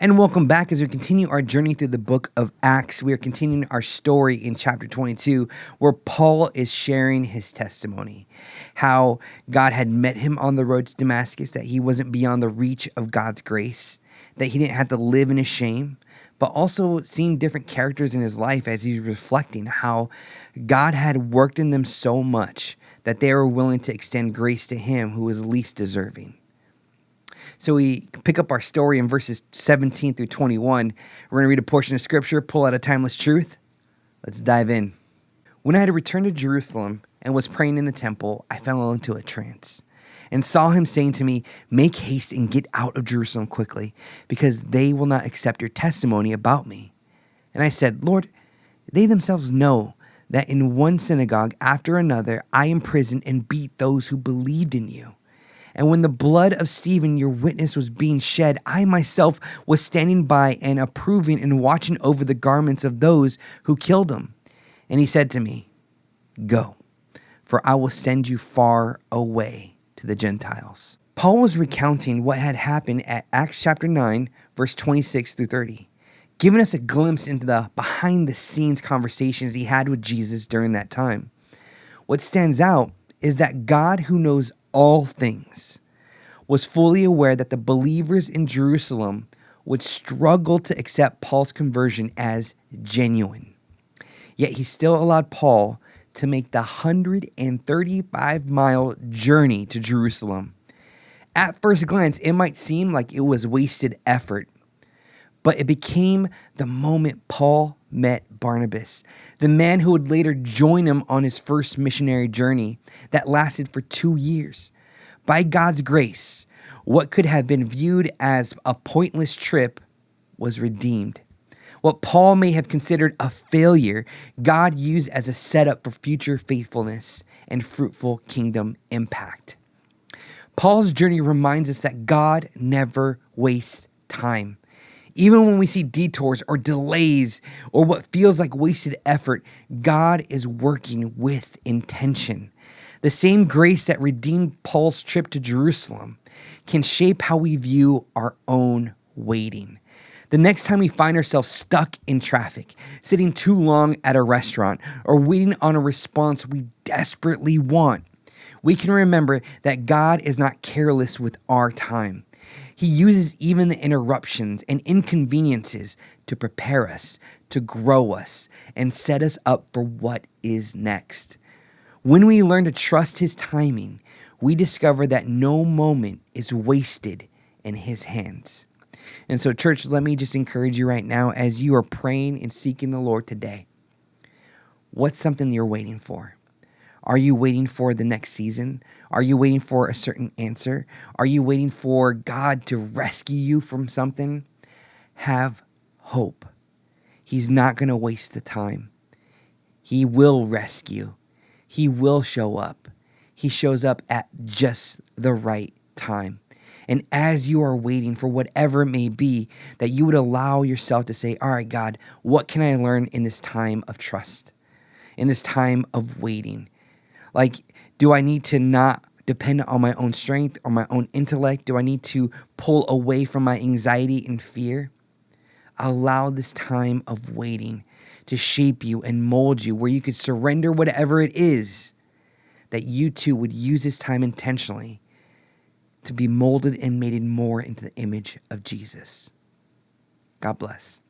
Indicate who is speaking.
Speaker 1: And welcome back as we continue our journey through the book of Acts. We are continuing our story in chapter 22, where Paul is sharing his testimony, how God had met him on the road to Damascus, that he wasn't beyond the reach of God's grace, that he didn't have to live in his shame, but also seeing different characters in his life as he's reflecting how God had worked in them so much that they were willing to extend grace to him who was least deserving. So we pick up our story in verses 17 through 21. We're going to read a portion of scripture, pull out a timeless truth. Let's dive in. When I had returned to Jerusalem and was praying in the temple, I fell into a trance and saw him saying to me, "Make haste and get out of Jerusalem quickly, because they will not accept your testimony about me." And I said, "Lord, they themselves know that in one synagogue after another I imprisoned and beat those who believed in you. And when the blood of Stephen, your witness, was being shed, I myself was standing by and approving and watching over the garments of those who killed him." And he said to me, "Go, for I will send you far away to the Gentiles." Paul was recounting what had happened at Acts chapter 9, verse 26 through 30, giving us a glimpse into the behind-the-scenes conversations he had with Jesus during that time. What stands out is that God, who knows all things, was fully aware that the believers in Jerusalem would struggle to accept Paul's conversion as genuine. Yet he still allowed Paul to make the 135-mile journey to Jerusalem. At first glance, it might seem like it was wasted effort, but it became the moment Paul met Barnabas, the man who would later join him on his first missionary journey that lasted for 2 years. By God's grace, what could have been viewed as a pointless trip was redeemed. What Paul may have considered a failure, God used as a setup for future faithfulness and fruitful kingdom impact. Paul's journey reminds us that God never wastes time. Even when we see detours or delays or what feels like wasted effort, God is working with intention. The same grace that redeemed Paul's trip to Jerusalem can shape how we view our own waiting. The next time we find ourselves stuck in traffic, sitting too long at a restaurant, or waiting on a response we desperately want, we can remember that God is not careless with our time. He uses even the interruptions and inconveniences to prepare us, to grow us, and set us up for what is next. When we learn to trust His timing, we discover that no moment is wasted in His hands. And so, church, let me just encourage you right now as you are praying and seeking the Lord today. What's something you're waiting for? Are you waiting for the next season? Are you waiting for a certain answer? Are you waiting for God to rescue you from something? Have hope. He's not going to waste the time. He will rescue. He will show up. He shows up at just the right time. And as you are waiting for whatever it may be, that you would allow yourself to say, "All right, God, what can I learn in this time of trust, in this time of waiting? Like, do I need to not depend on my own strength or my own intellect? Do I need to pull away from my anxiety and fear?" Allow this time of waiting to shape you and mold you, where you could surrender whatever it is, that you too would use this time intentionally to be molded and made more into the image of Jesus. God bless.